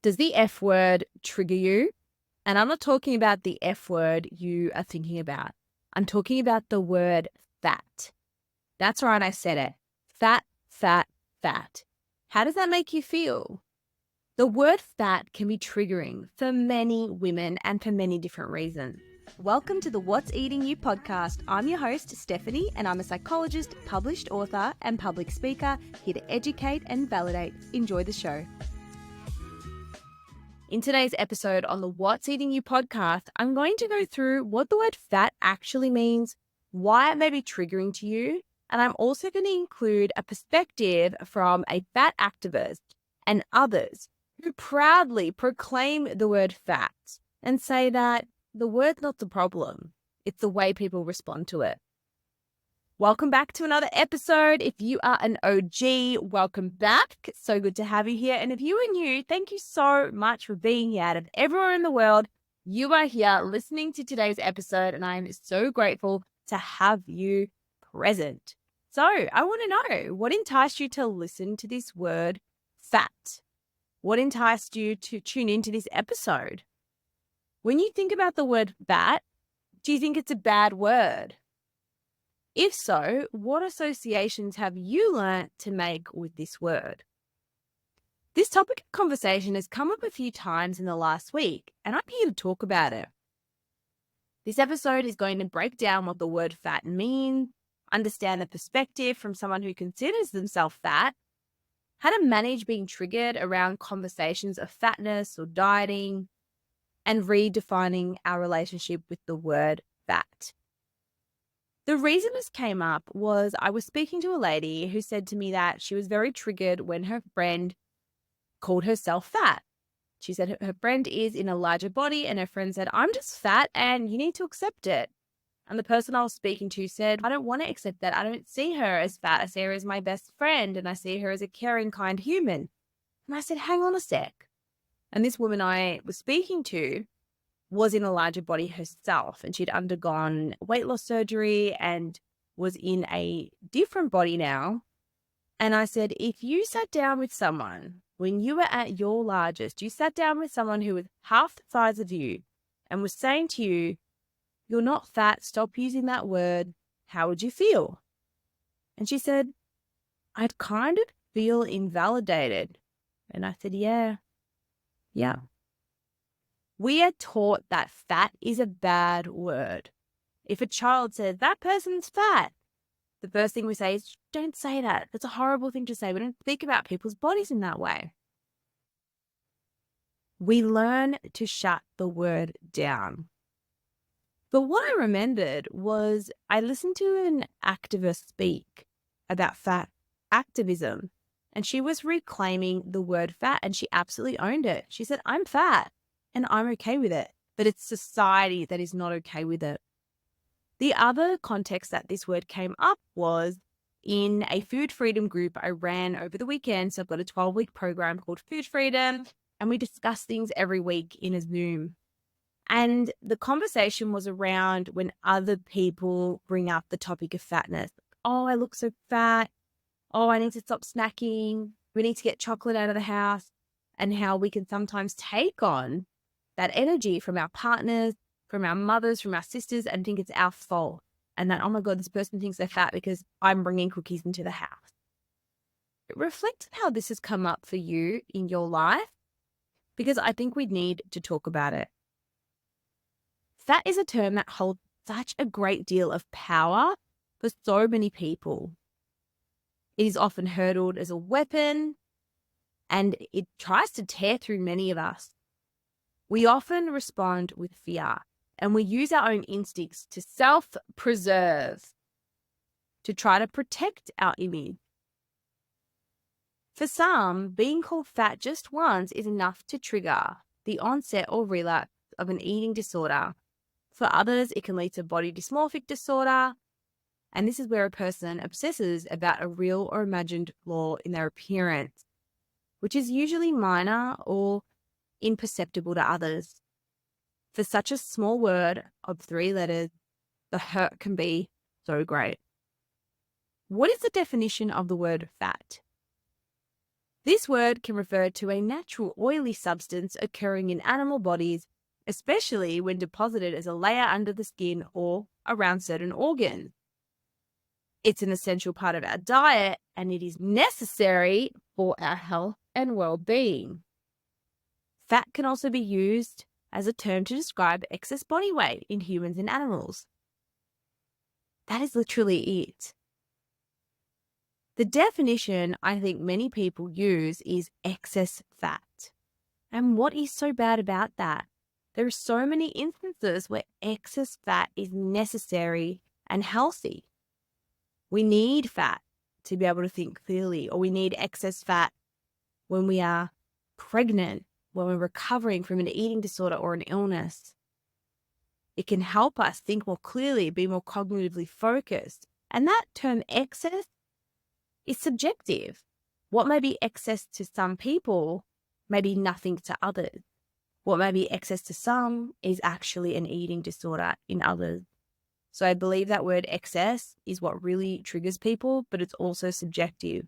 Does the F word trigger you? And I'm not talking about the F word you are thinking about. I'm talking about the word fat. That's right, I said it. Fat, fat, fat. How does that make you feel? The word fat can be triggering for many women and for many different reasons. Welcome to the What's Eating You podcast. I'm your host, Stephanie, and I'm a psychologist, published author, and public speaker here to educate and validate. Enjoy the show. In today's episode on the What's Eating You podcast, I'm going to go through what the word fat actually means, why it may be triggering to you, and I'm also going to include a perspective from a fat activist and others who proudly proclaim the word fat and say that the word's not the problem, it's the way people respond to it. Welcome back to another episode. If you are an OG, welcome back. So good to have you here. And if you are new, thank you so much for being here. Out of everywhere in the world, you are here listening to today's episode, and I am so grateful to have you present. So I want to know, what enticed you to listen to this word fat? What enticed you to tune into this episode? When you think about the word fat, do you think it's a bad word? If so, what associations have you learnt to make with this word? This topic of conversation has come up a few times in the last week, and I'm here to talk about it. This episode is going to break down what the word fat means, understand the perspective from someone who considers themselves fat, how to manage being triggered around conversations of fatness or dieting, and redefining our relationship with the word fat. The reason this came up was I was speaking to a lady who said to me that she was very triggered when her friend called herself fat. She said her friend is in a larger body, and her friend said, "I'm just fat and you need to accept it." And the person I was speaking to said, "I don't want to accept that. I don't see her as fat. I see her as my best friend, and I see her as a caring, kind human." And I said, "Hang on a sec." And this woman I was speaking to was in a larger body herself, and she'd undergone weight loss surgery and was in a different body now. And I said, if you sat down with someone when you were at your largest, you sat down with someone who was half the size of you and was saying to you, "You're not fat, stop using that word," how would you feel? And she said, "I'd kind of feel invalidated." And I said, yeah. We are taught that fat is a bad word. If a child says, "That person's fat," the first thing we say is, "Don't say that. That's a horrible thing to say. We don't think about people's bodies in that way." We learn to shut the word down. But what I remembered was I listened to an activist speak about fat activism, and she was reclaiming the word fat, and she absolutely owned it. She said, "I'm fat. And I'm okay with it, but it's society that is not okay with it." The other context that this word came up was in a food freedom group I ran over the weekend. So I've got a 12-week program called Food Freedom, and we discuss things every week in a Zoom. And the conversation was around when other people bring up the topic of fatness. "Oh, I look so fat. Oh, I need to stop snacking. We need to get chocolate out of the house." And how we can sometimes take on that energy from our partners, from our mothers, from our sisters, and think it's our fault. And that, "Oh my God, this person thinks they're fat because I'm bringing cookies into the house." Reflect on how this has come up for you in your life, because I think we need to talk about it. Fat is a term that holds such a great deal of power for so many people. It is often hurdled as a weapon, and it tries to tear through many of us. We often respond with fear, and we use our own instincts to self-preserve, to try to protect our image. For some, being called fat just once is enough to trigger the onset or relapse of an eating disorder. For others, it can lead to body dysmorphic disorder, and this is where a person obsesses about a real or imagined flaw in their appearance, which is usually minor or imperceptible to others. For such a small word of 3 letters, the hurt can be so great. What is the definition of the word fat? This word can refer to a natural oily substance occurring in animal bodies, especially when deposited as a layer under the skin or around certain organs. It's an essential part of our diet, and it is necessary for our health and well-being. Fat can also be used as a term to describe excess body weight in humans and animals. That is literally it. The definition I think many people use is excess fat. And what is so bad about that? There are so many instances where excess fat is necessary and healthy. We need fat to be able to think clearly, or we need excess fat when we are pregnant, when we're recovering from an eating disorder or an illness. It can help us think more clearly, be more cognitively focused. And that term excess is subjective. What may be excess to some people may be nothing to others. What may be excess to some is actually an eating disorder in others. So I believe that word excess is what really triggers people, but it's also subjective.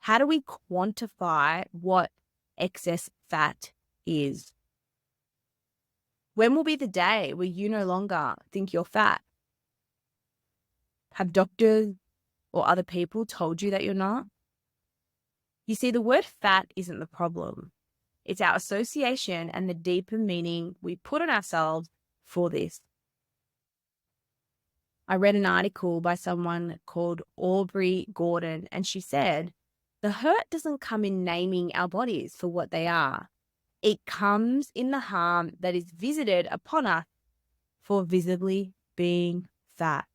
How do we quantify what excess fat is? When will be the day where you no longer think you're fat? Have doctors or other people told you that you're not? You see, the word fat isn't the problem. It's our association and the deeper meaning we put on ourselves for this. I read an article by someone called Aubrey Gordon, and she said, the hurt doesn't come in naming our bodies for what they are. It comes in the harm that is visited upon us for visibly being fat.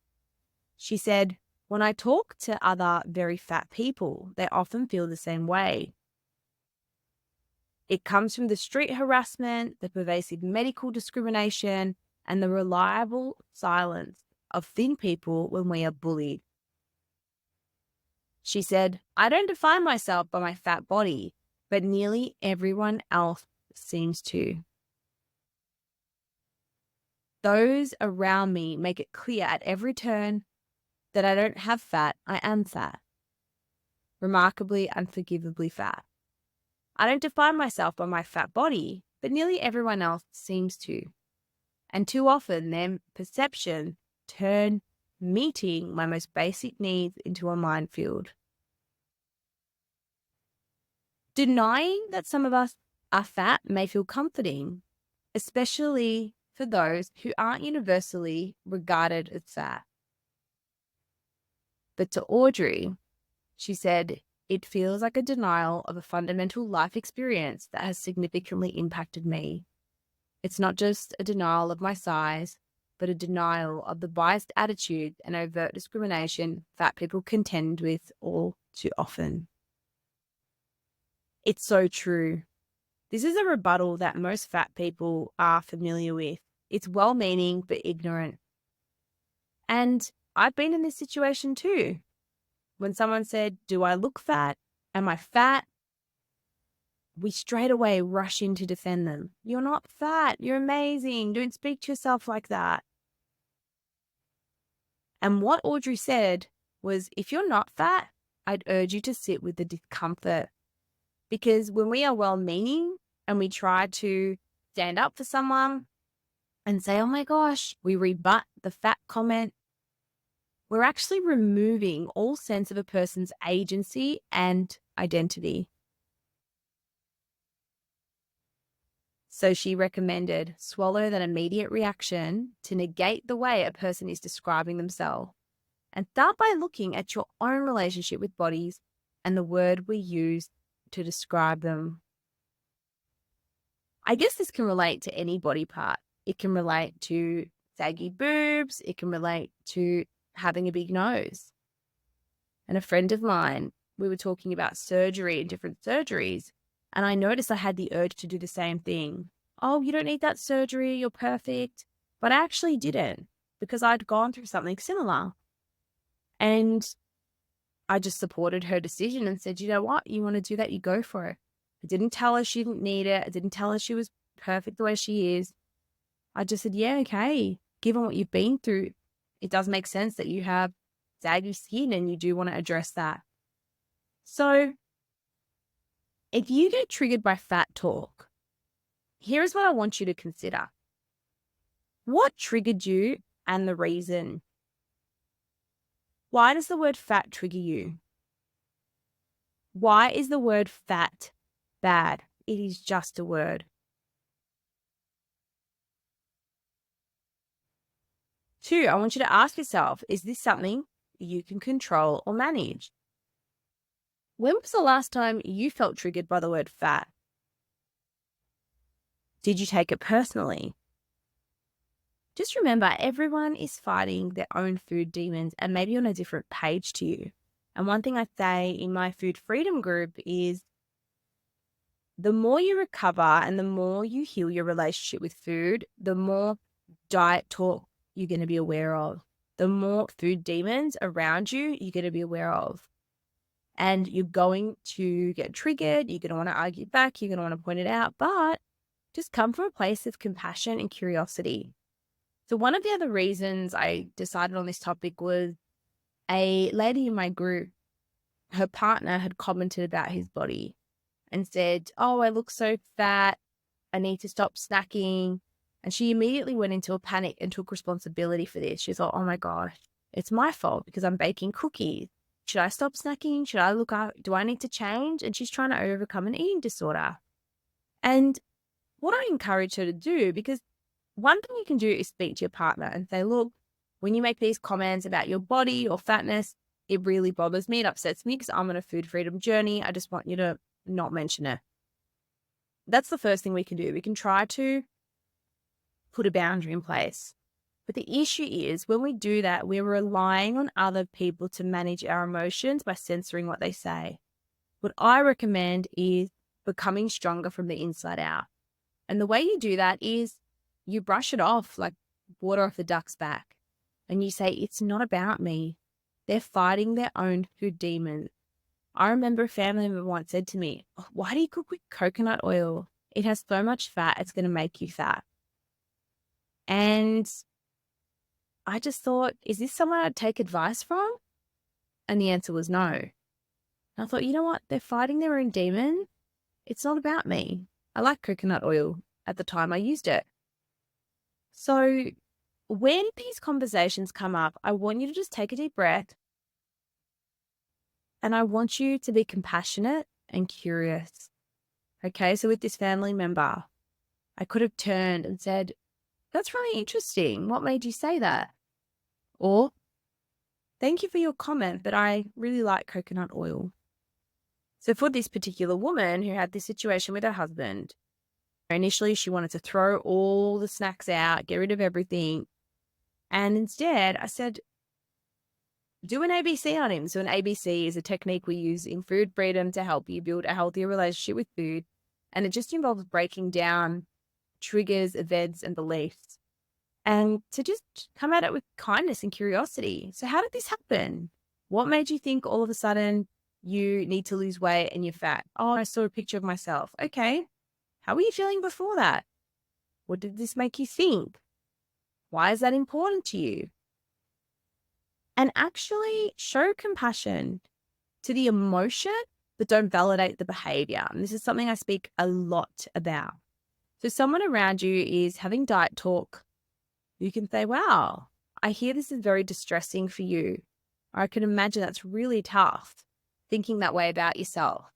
She said, when I talk to other very fat people, they often feel the same way. It comes from the street harassment, the pervasive medical discrimination, and the reliable silence of thin people when we are bullied. She said, I don't define myself by my fat body, but nearly everyone else seems to. Those around me make it clear at every turn that I don't have fat, I am fat. Remarkably, unforgivably fat. I don't define myself by my fat body, but nearly everyone else seems to. And too often, their perception turn meeting my most basic needs into a minefield. Denying that some of us are fat may feel comforting, especially for those who aren't universally regarded as fat. But to Audrey, she said, it feels like a denial of a fundamental life experience that has significantly impacted me. It's not just a denial of my size, but a denial of the biased attitude and overt discrimination fat people contend with all too often. It's so true. This is a rebuttal that most fat people are familiar with. It's well-meaning but ignorant. And I've been in this situation too. When someone said, do I look fat? Am I fat? We straight away rush in to defend them. You're not fat. You're amazing. Don't speak to yourself like that. And what Audrey said was, if you're not fat, I'd urge you to sit with the discomfort. Because when we are well-meaning and we try to stand up for someone and say, oh my gosh, we rebut the fat comment, we're actually removing all sense of a person's agency and identity. So she recommended swallow that immediate reaction to negate the way a person is describing themselves and start by looking at your own relationship with bodies and the word we use to describe them. I guess this can relate to any body part. It can relate to saggy boobs. It can relate to having a big nose. And a friend of mine, we were talking about surgery and different surgeries, and I noticed I had the urge to do the same thing. Oh, you don't need that surgery. You're perfect. But I actually didn't, because I'd gone through something similar. And I just supported her decision and said, you know what? You want to do that? You go for it. I didn't tell her she didn't need it. I didn't tell her she was perfect the way she is. I just said, yeah, okay. Given what you've been through, it does make sense that you have saggy skin and you do want to address that. So If you get triggered by fat talk, here's what I want you to consider. What triggered you and the reason? Why does the word fat trigger you? Why is the word fat bad? It is just a word. 2, I want you to ask yourself, is this something you can control or manage? When was the last time you felt triggered by the word fat? Did you take it personally? Just remember, everyone is fighting their own food demons and maybe on a different page to you. And one thing I say in my food freedom group is the more you recover and the more you heal your relationship with food, the more diet talk you're going to be aware of, the more food demons around you you're going to be aware of. And you're going to get triggered. You're going to want to argue back. You're going to want to point it out. But just come from a place of compassion and curiosity. So one of the other reasons I decided on this topic was a lady in my group, her partner had commented about his body and said, "Oh, I look so fat. I need to stop snacking." And she immediately went into a panic and took responsibility for this. She thought, "Oh my gosh, it's my fault because I'm baking cookies. Should I stop snacking? Should I look up? Do I need to change?" And she's trying to overcome an eating disorder. And what I encourage her to do, because one thing you can do is speak to your partner and say, "Look, when you make these comments about your body or fatness, it really bothers me. It upsets me because I'm on a food freedom journey. I just want you to not mention it." That's the first thing we can do. We can try to put a boundary in place. But the issue is when we do that, we're relying on other people to manage our emotions by censoring what they say. What I recommend is becoming stronger from the inside out. And the way you do that is you brush it off like water off the duck's back. And you say, it's not about me. They're fighting their own food demons. I remember a family member once said to me, "Why do you cook with coconut oil? It has so much fat, it's going to make you fat." And I just thought, is this someone I'd take advice from? And the answer was no. And I thought, you know what? They're fighting their own demon. It's not about me. I like coconut oil. At the time I used it. So when these conversations come up, I want you to just take a deep breath. And I want you to be compassionate and curious. Okay, so with this family member, I could have turned and said, "That's really interesting. What made you say that?" Or, "Thank you for your comment, but I really like coconut oil." So for this particular woman who had this situation with her husband, initially she wanted to throw all the snacks out, get rid of everything. And instead I said, do an ABC on him. So an ABC is a technique we use in food freedom to help you build a healthier relationship with food. And it just involves breaking down triggers, events, and beliefs. And to just come at it with kindness and curiosity. So how did this happen? What made you think all of a sudden you need to lose weight and you're fat? "Oh, I saw a picture of myself." Okay. How were you feeling before that? What did this make you think? Why is that important to you? And actually show compassion to the emotion, but don't validate the behavior. And this is something I speak a lot about. So someone around you is having diet talk. You can say, "Wow, I hear this is very distressing for you." Or I can imagine that's really tough thinking that way about yourself.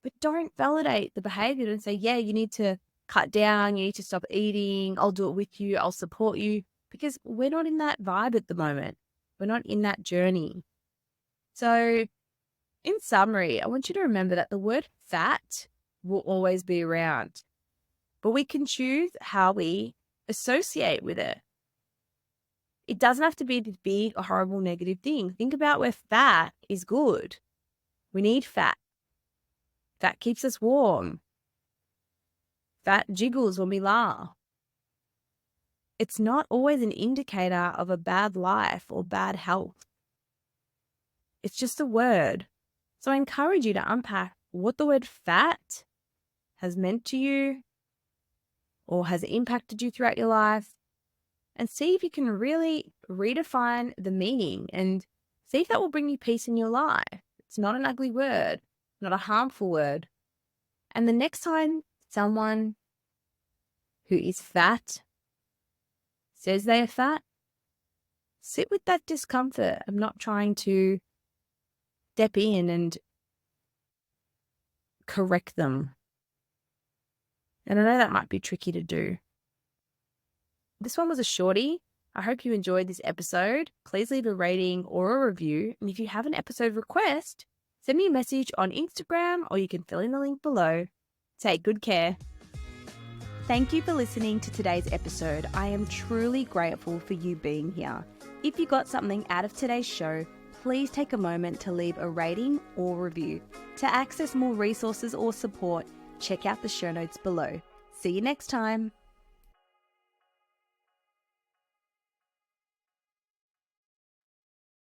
But don't validate the behavior and say, "Yeah, you need to cut down. You need to stop eating. I'll do it with you. I'll support you." Because we're not in that vibe at the moment. We're not in that journey. So in summary, I want you to remember that the word fat will always be around, but we can choose how we associate with it. It doesn't have to be this big or horrible negative thing. Think about where fat is good. We need fat. Fat keeps us warm. Fat jiggles when we laugh. It's not always an indicator of a bad life or bad health. It's just a word. So I encourage you to unpack what the word fat has meant to you or has impacted you throughout your life, and see if you can really redefine the meaning and see if that will bring you peace in your life. It's not an ugly word, not a harmful word. And the next time someone who is fat says they are fat, sit with that discomfort of not trying to step in and correct them. And I know that might be tricky to do. This one was a shorty. I hope you enjoyed this episode. Please leave a rating or a review. And if you have an episode request, send me a message on Instagram or you can fill in the link below. Take good care. Thank you for listening to today's episode. I am truly grateful for you being here. If you got something out of today's show, please take a moment to leave a rating or review. To access more resources or support, check out the show notes below. See you next time.